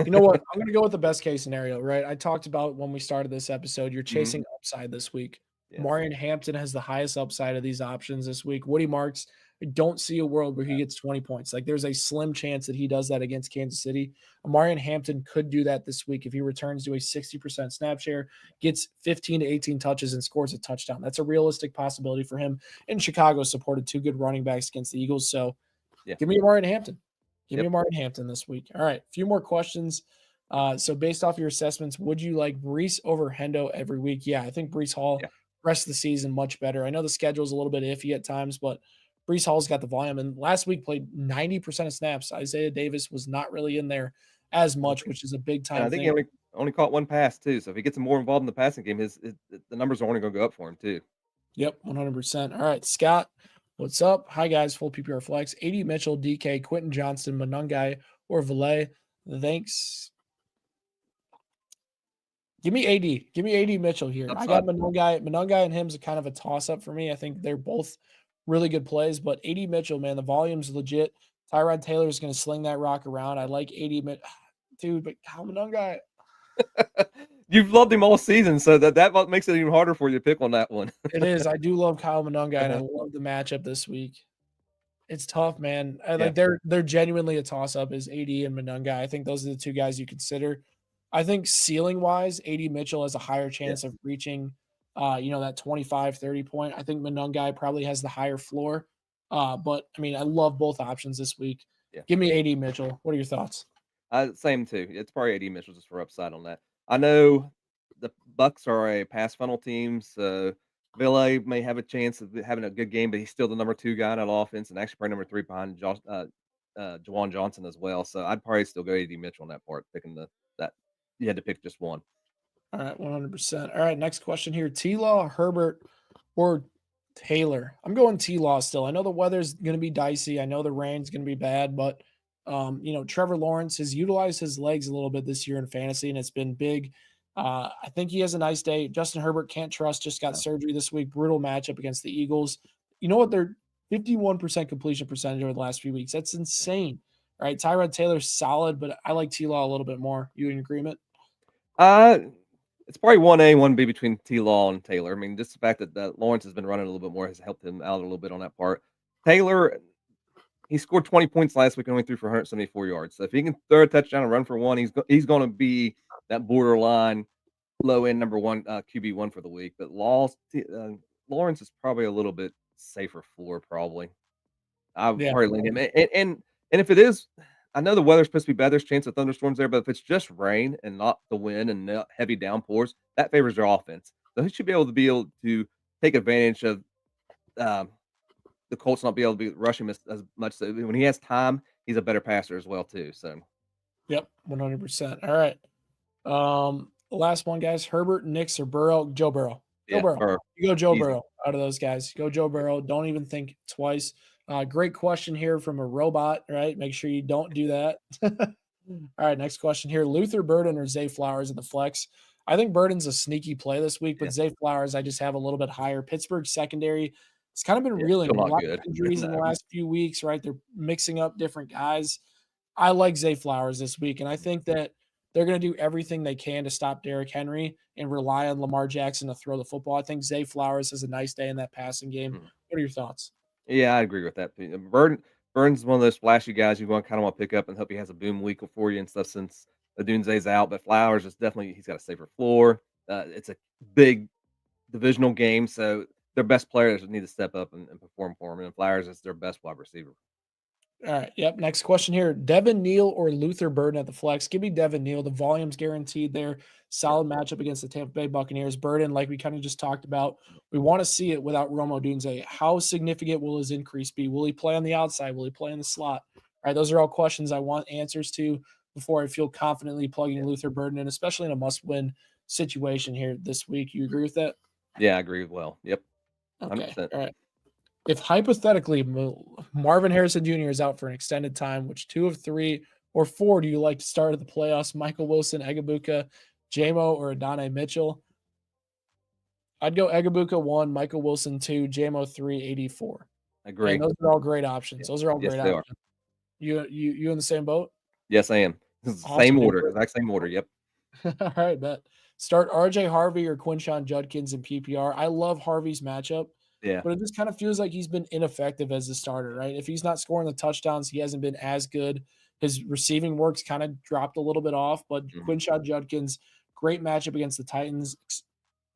you know what? I'm going to go with the best case scenario, right? I talked about when we started this episode, you're Mhm. chasing upside this week. Yeah. Marion Hampton has the highest upside of these options this week. Woody Marks, I don't see a world where he gets 20 points. Like there's a slim chance that he does that against Kansas City. Marion Hampton could do that this week if he returns to a 60% snap share, gets 15 to 18 touches, and scores a touchdown. That's a realistic possibility for him. And Chicago supported 2 good running backs against the Eagles. So Yeah. give me Marion Hampton. Give Yep. me Martin Hampton this week. All right, a few more questions. So based off your assessments, would you like Breece over Hendo every week? Yeah, I think Breece Hall Yeah. rest of the season much better. I know the schedule's a little bit iffy at times, but Breece Hall's got the volume. And last week played 90% of snaps. Isaiah Davis was not really in there as much, which is a big And I time think thing. he only caught 1 pass too. So if he gets more involved in the passing game, the numbers are only going to go up for him too. Yep, 100%. All right, Scott, what's up? Hi, guys. Full PPR flex. AD Mitchell, DK, Quentin Johnston, Monungai, or Valet. Thanks. Give me AD. Give me AD Mitchell here. I got Upside. Monungai and him's a kind of a toss-up for me. I think they're both really good plays, but AD Mitchell, man, the volume's legit. Tyrod Taylor is going to sling that rock around. I like AD Mitchell. Dude, but Kyle Monungai. You've loved him all season, so that makes it even harder for you to pick on that one. It is. I do love Kyle Monungai, and I love the matchup this week. It's tough, man. Like they're genuinely a toss-up is AD and Monungai. I think those are the 2 guys you consider. I think ceiling wise, AD Mitchell has a higher chance of reaching, that 25, 30 point. I think Monungai probably has the higher floor. But I mean, I love both options this week. Yeah. Give me AD Mitchell. What are your thoughts? Same too. It's probably AD Mitchell just for upside on that. I know the Bucks are a pass funnel team, so Villa may have a chance of having a good game, but he's still the number 2 guy in that offense, and actually probably number 3 behind Juwan Johnson as well. So I'd probably still go AD Mitchell on that part, picking that you had to pick just one. All right, 100%. All right, next question here: T-Law, Herbert, or Taylor? I'm going T-Law still. I know the weather's going to be dicey. I know the rain's going to be bad, but Trevor Lawrence has utilized his legs a little bit this year in fantasy, and it's been big. I think he has a nice day. Justin Herbert can't trust. Just got surgery this week. Brutal matchup against the Eagles. You know what? They're 51% completion percentage over the last few weeks. That's insane. All right, Tyrod Taylor's solid, but I like T-Law a little bit more. You in agreement? It's probably 1A, 1B between T-Law and Taylor. I mean, just the fact that Lawrence has been running a little bit more has helped him out a little bit on that part. Taylor, he scored 20 points last week and only threw for 174 yards. So if he can throw a touchdown and run for 1, he's going to be that borderline low end number 1 QB1 for the week. But Lawrence is probably a little bit safer floor. Probably, I would probably lean him. And if it is I know the weather's supposed to be bad. There's chance of thunderstorms there, but if it's just rain and not the wind and not heavy downpours, that favors their offense. So he should be able to take advantage of um, the Colts not be able to be rushing as much. So when he has time, he's a better passer as well too. So Yep, 100%. All right. Last one, guys. Herbert, Nix, or Burrow? Joe Burrow. Joe yeah, Burrow. Burrow, You go Joe easy. Burrow out of those guys. Go Joe Burrow. Don't even think twice. Great question here from a robot, right? Make sure you don't do that. All right, next question here. Luther Burden or Zay Flowers in the flex? I think Burden's a sneaky play this week, Yeah, but Zay Flowers, I just have a little bit higher. Pittsburgh secondary, it's kind of been yeah, reeling. still A not lot good. of injuries in the No. last few weeks, right? They're mixing up different guys. I like Zay Flowers this week, and I think that they're going to do everything they can to stop Derrick Henry and rely on Lamar Jackson to throw the football. I think Zay Flowers has a nice day in that passing game. Mhm. What are your thoughts? Yeah, I agree with that. Burns is one of those flashy guys you want kind of want to pick up and hope he has a boom week for you and stuff since Odunze's out. But Flowers is definitely he's got a safer floor. It's a big divisional game, so their best players need to step up and perform for them. And Flowers is their best wide receiver. All right. Yep. Next question here. Devin Neal or Luther Burden at the flex? Give me Devin Neal. The volume's guaranteed there. Yeah, Solid matchup against the Tampa Bay Buccaneers. Burden, like we kind of just talked about, we want to see it without Romo Dunze. How significant will his increase be? Will he play on the outside? Will he play in the slot? All right. Those are all questions I want answers to before I feel confidently plugging yeah, Luther Burden in, especially in a must win situation here this week. You agree with that? yeah. I agree. Well, yep, hundred Okay. percent. All right. If hypothetically Marvin Harrison Jr. is out for an extended time, which two of three or four do you like to start at the playoffs? Michael Wilson, Egabuka, JMO, or Adonai Mitchell? I'd go Egabuka 1, Michael Wilson 2, JMO 3, 84. And Agree. those are all great Yeah. options. Those are all Yes, great they are. options. You in the same boat? Yes, I am. Same Awesome, dude. order, exact same order. Yep. All right, bet. Start RJ Harvey or Quinshawn Judkins in PPR. I love Harvey's matchup, Yeah. but it just kind of feels like he's been ineffective as a starter, right? If he's not scoring the touchdowns, he hasn't been as good. His receiving work's kind of dropped a little bit off, but Mhm. Quinshawn Judkins, great matchup against the Titans.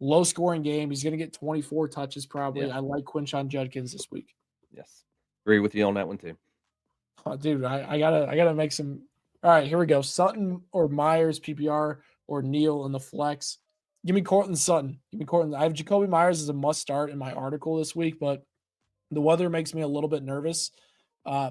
Low scoring game. He's going to get 24 touches Yeah. probably. I like Quinshawn Judkins this week. Yes. Agree with you on that one too. Oh, dude, I gotta make some. All right, here we go. Sutton or Myers PPR or Neal in the flex. Give me Cortland Sutton. Give me Cortland. I have Jacoby Myers as a must start in my article this week, but the weather makes me a little bit nervous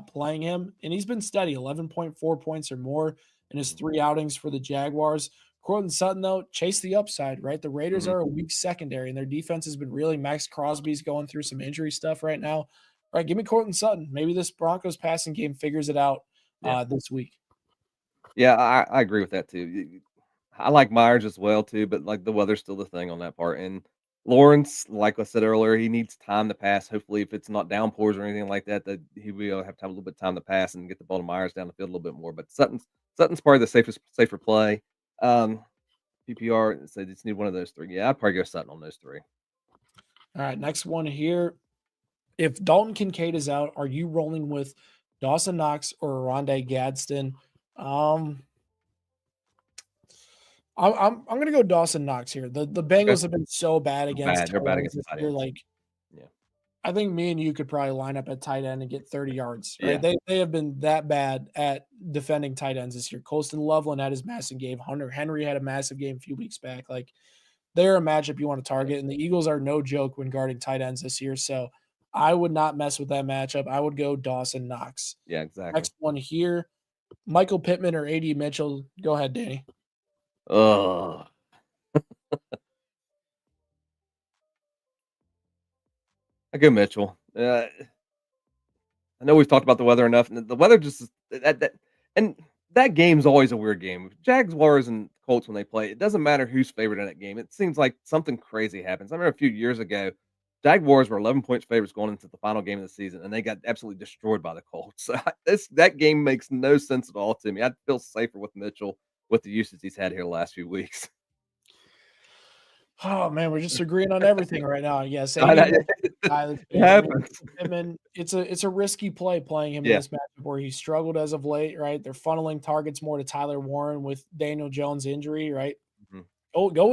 playing him. And he's been steady, 11.4 points or more in his Mhm. three outings for the Jaguars. Cortland Sutton, though, chase the upside, right? The Raiders Mhm. are a weak secondary, and their defense has been really. Max Crosby's going through some injury stuff right now. All right, give me Cortland Sutton. Maybe this Broncos passing game figures it out Yeah. this week. Yeah, I agree with that too. I like Myers as well too, but like the weather's still the thing on that part. And Lawrence, like I said earlier, he needs time to pass. Hopefully, if it's not downpours or anything like that, that he will have to have a little bit of time to pass and get the ball to Myers down the field a little bit more. But Sutton's probably the safer play. Um, PPR, so just need one of those three. Yeah, I'd probably go Sutton on those three. All right, next one here. If Dalton Kincaid is out, are you rolling with Dawson Knox or Rondé Gadsden? Um, I'm gonna go Dawson Knox here. The Okay. Bengals have been so bad against They're tight bad ends against this tight year. ends. Like Yeah. I think me and you could probably line up at tight end and get 30 yards, right? Yeah. They have been that bad at defending tight ends this year. Colston Loveland had his massive game. Hunter Henry had a massive game a few weeks back. Like they're a matchup you want to Yeah. target, and the Eagles are no joke when guarding tight ends this year. So I would not mess with that matchup. I would go Dawson Knox. Yeah, exactly. Next one here, Michael Pittman or AD Mitchell. Go ahead, Danny. Oh, I go Mitchell. I know we've talked about the weather enough, and the weather just and that game's always a weird game. Jaguars and Colts when they play, it doesn't matter who's favored in that game. It seems like something crazy happens. I remember a few years ago, Jaguars were 11 points favorites going into the final game of the season, and they got absolutely destroyed by the Colts. So that game makes no sense at all to me. I'd feel safer with Mitchell with the usage he's had here the last few weeks. Oh man, we're just agreeing on everything right now. Yes, I AD know, Mitchell, guy that's it big. I mean, happens. Pittman, it's a risky play playing him in Yeah. this matchup where he struggled as of late, right? They're funneling targets more to Tyler Warren with Daniel Jones' injury, right? Mhm. Go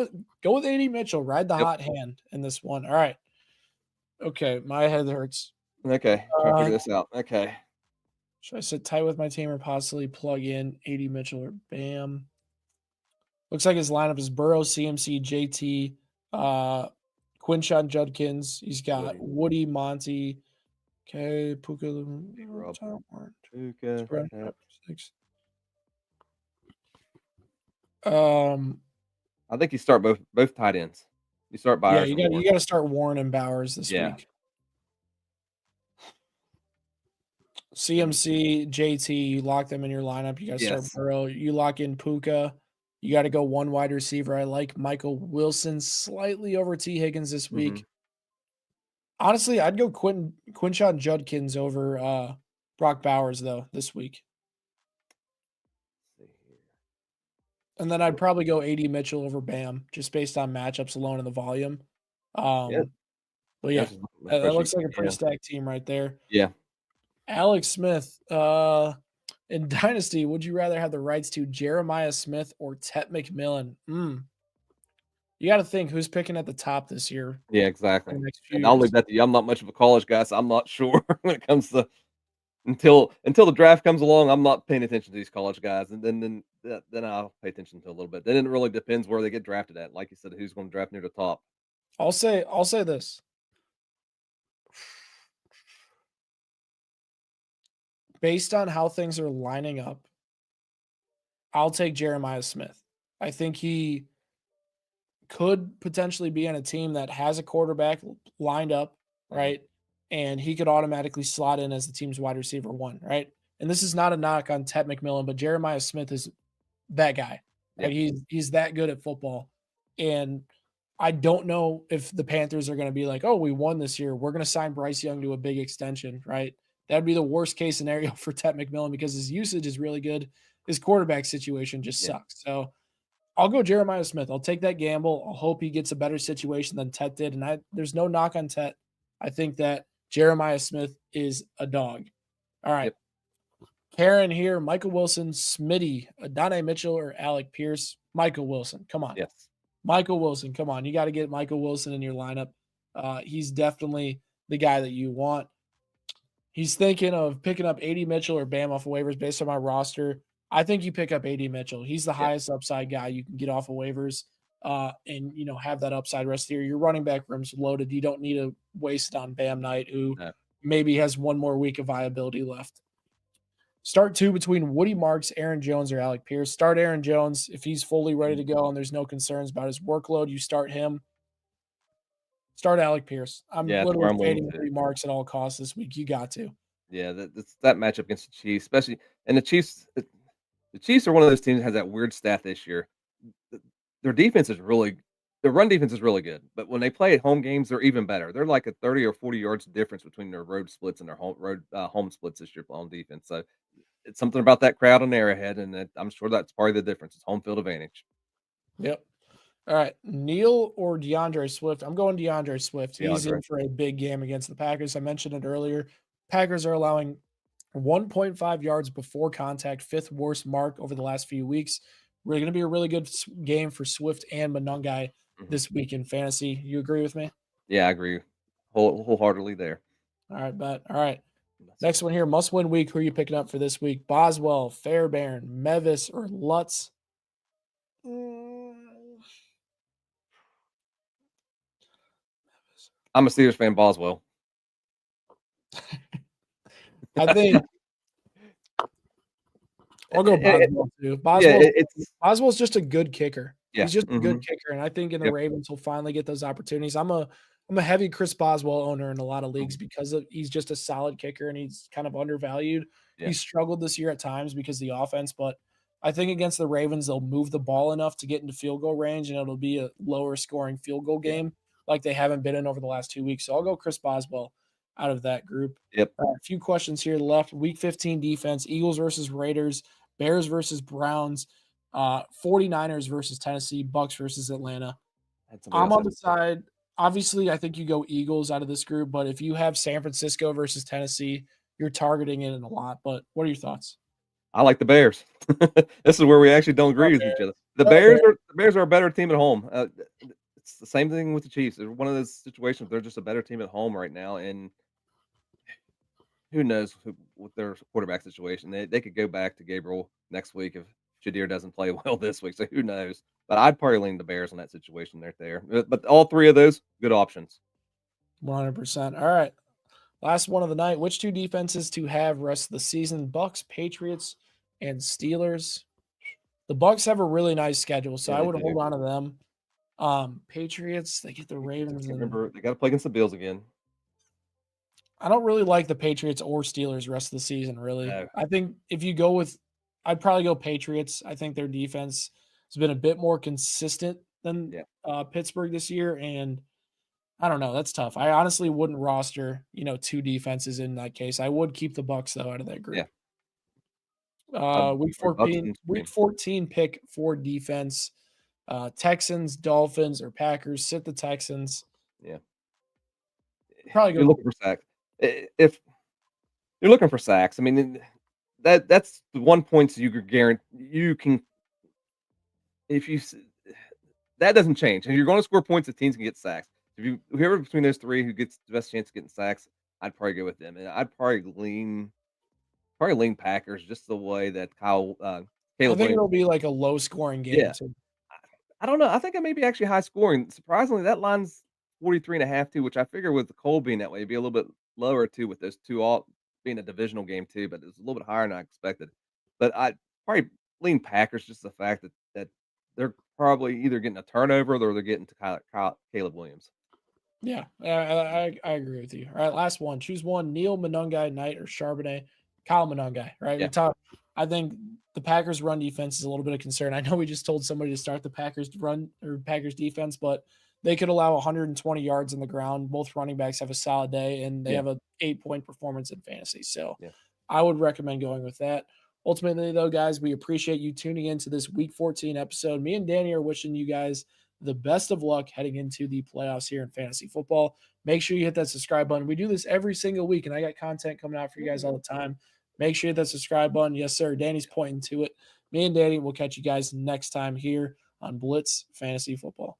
with AD Mitchell. Ride the Yep. hot hand in this one. All right. Okay, my head hurts. Okay. Trying to Uh, figure this out. Okay. Should I sit tight with my team or possibly plug in AD Mitchell or Bam? Looks like his lineup is Burrow, CMC, JT, Quinshon Judkins. He's got Woody, Monty. Okay, Puka, Rob. Tyler Warren, Puka, Spread, yep. 6. I think you start both tight ends. You start Yeah, Byers. you got to start Warren and Bowers this Yeah. week. CMC, JT, you lock them in your lineup. You got to start Yes. Burrow. You lock in Puka. You got to go one wide receiver. I like Michael Wilson slightly over T. Higgins this week. Mhm. Honestly, I'd go Quinshon Judkins over Brock Bowers though this week. Let's see here. And then I'd probably go AD Mitchell over Bam just based on matchups alone and the volume. Yeah. But yeah, That's that looks like a especially pretty stacked team right there. Yeah. Alex Smith, in Dynasty, would you rather have the rights to Jeremiah Smith or Tet McMillan? You got to think who's picking at the top this year. Yeah, exactly. the next few And I'll years. leave that to you. I'm not much of a college guy, so I'm not sure when it comes to until the draft comes along. I'm not paying attention to these college guys, and then I'll pay attention to a little bit. Then it really depends where they get drafted at. Like you said, who's going to draft near the top. I'll say this. Based on how things are lining up, I'll take Jeremiah Smith. I think he could potentially be on a team that has a quarterback lined up, right? And he could automatically slot in as the team's wide receiver 1, right? And this is not a knock on Tet McMillan, but Jeremiah Smith is that guy. Right? Yep. He's that good at football. And I don't know if the Panthers are going to be like, oh, we won this year. We're going to sign Bryce Young to a big extension, right? That'd be the worst case scenario for Tet McMillan because his usage is really good. His quarterback situation just sucks. So I'll go Jeremiah Smith. I'll take that gamble. I'll hope he gets a better situation than Tet did. And there's no knock on Tet. I think that Jeremiah Smith is a dog. All right. Yep. Karen here, Michael Wilson, Smitty, Adonai Mitchell, or Alec Pierce. Michael Wilson. Come on. Yes. Michael Wilson. Come on. You got to get Michael Wilson in your lineup. He's definitely the guy that you want. He's thinking of picking up AD Mitchell or Bam off of waivers based on my roster. I think you pick up AD Mitchell. He's the highest upside guy you can get off of waivers and, have that upside rest of the year. Your running back room's loaded. You don't need to waste it on Bam Knight, who maybe has one more week of viability left. Start 2 between Woody Marks, Aaron Jones, or Alec Pierce. Start Aaron Jones. If he's fully ready to go and there's no concerns about his workload, you start him. Start Alec Pierce. I'm literally fading Woody Marks at all costs this week. You got to. Yeah, that matchup against the Chiefs, especially, and the Chiefs are one of those teams that has that weird stat this year. Their defense is their run defense is really good, but when they play at home games, they're even better. They're like a 30 or 40 yards difference between their road splits and their home splits this year on defense. So it's something about that crowd in Arrowhead, and I'm sure that's part of the difference. It's home field advantage. Yep. All right, Neil or DeAndre Swift? I'm going DeAndre Swift. He's in for a big game against the Packers. I mentioned it earlier. Packers are allowing 1.5 yards before contact, 5th worst mark over the last few weeks. Really going to be a really good game for Swift and Monangai this week in fantasy. You agree with me? Yeah, I agree wholeheartedly there. All right, bet. All right. Next one here, must-win week. Who are you picking up for this week? Boswell, Fairbairn, Mevis, or Lutz? I'm a Steelers fan, Boswell. I think I'll go Boswell too. Boswell's just a good kicker. Yeah. He's just a good kicker, and I think in the Ravens will finally get those opportunities. I'm a heavy Chris Boswell owner in a lot of leagues because he's just a solid kicker and he's kind of undervalued. Yeah. He struggled this year at times because of the offense, but I think against the Ravens they'll move the ball enough to get into field goal range, and it'll be a lower scoring field goal game like they haven't been in over the last 2 weeks. So I'll go Chris Boswell out of that group. Yep. A few questions here left. Week 15 defense, Eagles versus Raiders, Bears versus Browns, 49ers versus Tennessee, Bucks versus Atlanta. I'm on the side. Obviously, I think you go Eagles out of this group, but if you have San Francisco versus Tennessee, you're targeting it in a lot. But what are your thoughts? I like the Bears. This is where we actually don't agree with each other. The Bears are a better team at home. It's the same thing with the Chiefs. They're one of those situations. They're just a better team at home right now, and who knows with their quarterback situation? They could go back to Gabriel next week if Shadir doesn't play well this week. So who knows? But I'd probably lean the Bears in that situation right there. But all three of those good options. 100%. All right. Last one of the night. Which two defenses to have rest of the season? Bucks, Patriots, and Steelers. The Bucks have a really nice schedule, so Yeah, I they would do. hold on to them. Patriots, they get the Ravens, Just and remember they got to play against the Bills again. I don't really like the Patriots or Steelers rest of the season, really. No, I think if you go with I'd probably go Patriots. I think their defense has been a bit more consistent than yeah, Pittsburgh this year, and I don't know. That's tough. I honestly wouldn't roster, two defenses in that case. I would keep the Bucks though out of that yeah. group. Week Bucks 14, and week 14 pick for defense. Texans, Dolphins, or Packers. Sit the Texans. yeah. Probably You're go. looking for sacks. If you're looking for sacks, I mean that's the one points you could guarantee you can if you that doesn't change. And you're going to score points if teams can get sacks. If you whoever between those three who gets the best chance of getting sacks, I'd probably go with them. And I'd probably lean Packers just the way that I Caleb think Williams. it'll be like a low scoring game Yeah. too. I don't know. I think it may be actually high scoring. Surprisingly, that line's 43.5 too, which I figure with the Cole being that way, it'd be a little bit lower too with those two all being a divisional game too, but it's a little bit higher than I expected. But I probably lean Packers just the fact that they're probably either getting a turnover or they're getting to Caleb Williams. Yeah, I agree with you. All right, last one. Choose one: Neil Monungai, Knight, or Charbonnet. Kyle Monungai. Right. We Yeah. talked. I think the Packers' run defense is a little bit of concern. I know we just told somebody to start the Packers run or Packers defense, but they could allow 120 yards on the ground. Both running backs have a solid day, and they Yeah. have a 8-point performance in fantasy. So Yeah. I would recommend going with that. Ultimately, though, guys, we appreciate you tuning into this Week 14 episode. Me and Danny are wishing you guys the best of luck heading into the playoffs here in fantasy football. Make sure you hit that subscribe button. We do this every single week, and I got content coming out for you guys all the time. Make sure you hit that subscribe button. Yes, sir. Danny's pointing to it. Me and Danny will catch you guys next time here on Blitz Fantasy Football.